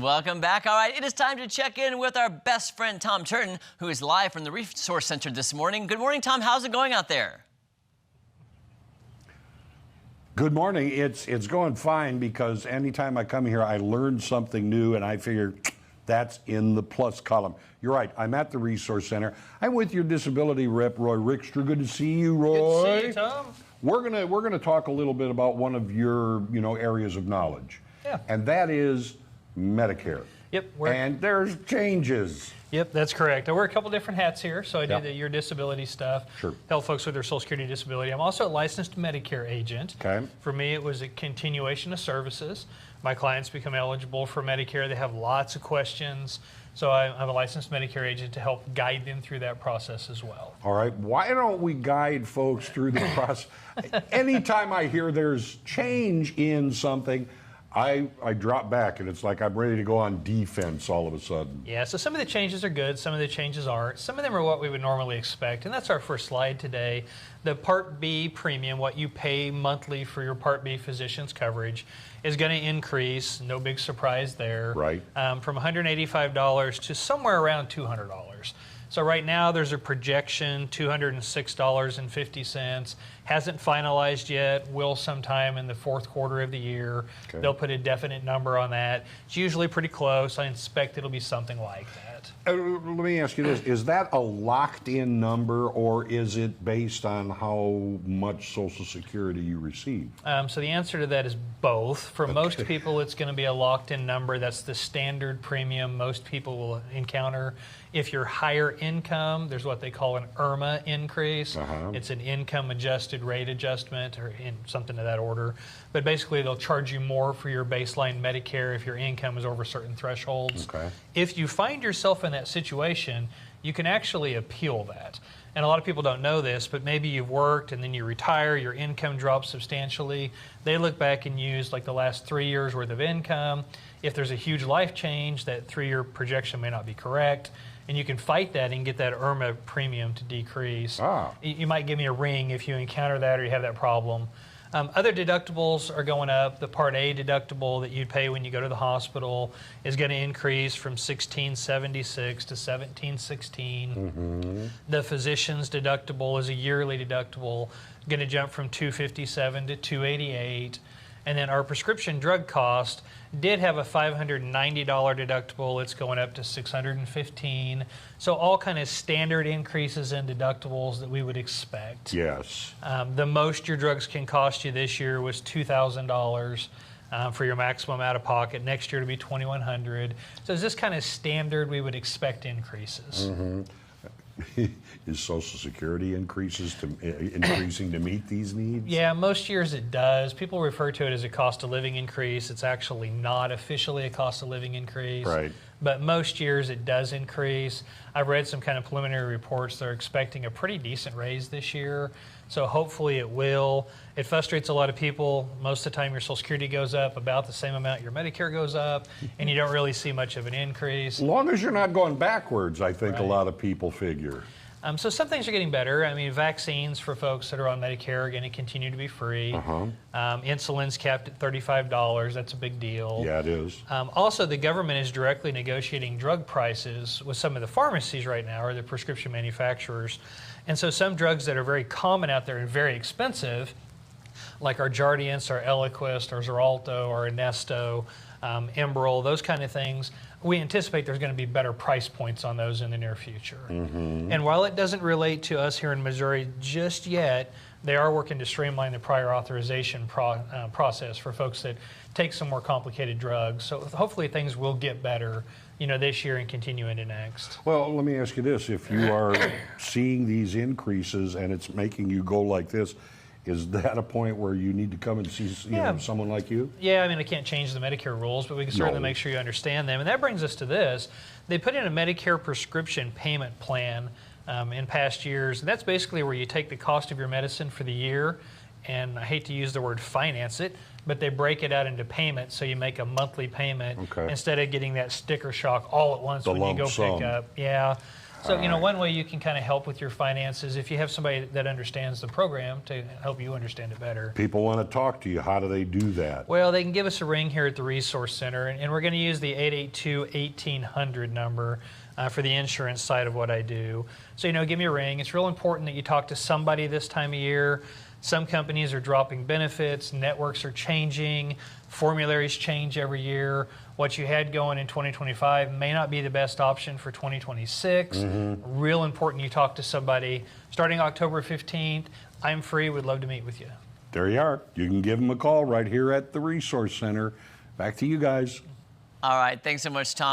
welcome back. All right, it is time to check in with our best friend, Tom Turton, who is live from the Resource Center this morning. Good morning, Tom. How's it going out there? Good morning. It's going fine because anytime I come here, I learn something new, and I figure that's in the plus column. You're right. I'm at the Resource Center. I'm with your disability rep, Roy Rickstra. Good to see you, Roy. Good to see you, Tom. We're gonna talk a little bit about one of your areas of knowledge. Yeah. And that is Medicare. Yep. And there's changes. Yep, that's correct. I wear a couple different hats here, so I do Yep. your disability stuff, Sure. help folks with their Social Security disability. I'm also a licensed Medicare agent. Okay. For me, it was a continuation of services. My clients become eligible for Medicare. They have lots of questions, so I'm a licensed Medicare agent to help guide them through that process as well. All right. Why don't we guide folks through the process? Anytime I hear there's change in something, I drop back, and it's like I'm ready to go on defense all of a sudden. Yeah, so some of the changes are good, some of the changes aren't. Some of them are what we would normally expect, and that's our first slide today. The Part B premium, what you pay monthly for your Part B physician's coverage, is going to increase, no big surprise there, Right. From $185 to somewhere around $200. So right now there's a projection, $206.50. Hasn't finalized yet, will sometime in the fourth quarter of the year. Okay. They'll put a definite number on that. It's usually pretty close. I expect it'll be something like that. Let me ask you this. Is that a locked-in number, or is it based on how much Social Security you receive? So the answer to that is both. For most people, it's going to be a locked-in number. That's the standard premium most people will encounter. If you're higher income, there's what they call an IRMA increase. It's an income-adjusted rate adjustment, or in something to that order. But basically, they'll charge you more for your baseline Medicare if your income is over certain thresholds. Okay. If you find yourself in that situation, you can actually appeal that. And a lot of people don't know this, but maybe you've worked and then you retire, your income drops substantially. They look back and use like the last 3 years worth of income. If there's a huge life change, that 3-year projection may not be correct. And you can fight that and get that IRMA premium to decrease. You might give me a ring if you encounter that or you have that problem. Other deductibles are going up. The Part A deductible that you'd pay when you go to the hospital is going to increase from $1,676 to $1,716. The physician's deductible is a yearly deductible, going to jump from $257 to $288. And then our prescription drug cost did have a $590 deductible. It's going up to $615. So all kind of standard increases in deductibles that we would expect. Yes. The most your drugs can cost you this year was $2,000 for your maximum out of pocket. Next year to be $2,100. So it's this kind of standard we would expect increases. Is Social Security increasing to meet these needs? Yeah, most years it does. People refer to it as a cost of living increase. It's actually not officially a cost of living increase. Right. But most years it does increase. I've read some kind of preliminary reports. They're expecting a pretty decent raise this year. So hopefully it will. It frustrates a lot of people. Most of the time your Social Security goes up about the same amount your Medicare goes up, and you don't really see much of an increase. As long as you're not going backwards, I think Right. a lot of people figure. So some things are getting better. I mean, vaccines for folks that are on Medicare are going to continue to be free. Insulin's capped at $35. That's a big deal. Yeah, it is. Also, the government is directly negotiating drug prices with some of the pharmacies right now, or the prescription manufacturers. And so some drugs that are very common out there and very expensive, like our Jardiance, our Eliquis, our Xarelto, our Inesto, Enbrel, those kind of things, we anticipate there's going to be better price points on those in the near future. And while it doesn't relate to us here in Missouri just yet, they are working to streamline the prior authorization process for folks that take some more complicated drugs. So hopefully things will get better, this year and continue into next. Well, let me ask you this. If you are seeing these increases and it's making you go like this, is that a point where you need to come and see someone like you? Yeah, I mean, I can't change the Medicare rules, but we can certainly make sure you understand them. And that brings us to this. They put in a Medicare prescription payment plan in past years. And that's basically where you take the cost of your medicine for the year, and I hate to use the word finance it, but they break it out into payments, so you make a monthly payment instead of getting that sticker shock all at once when you go pick up. Yeah. So, you know, one way you can kind of help with your finances, if you have somebody that understands the program to help you understand it better. People want to talk to you. How do they do that? Well, they can give us a ring here at the Resource Center, and we're going to use the 882-1800 number for the insurance side of what I do. So, you know, give me a ring. It's real important that you talk to somebody this time of year. Some companies are dropping benefits, networks are changing, formularies change every year. What you had going in 2025 may not be the best option for 2026. Real important you talk to somebody. Starting October 15th, I'm free, would love to meet with you. There you are. You can give them a call right here at the Resource Center. Back to you guys. All right, thanks so much, Tom.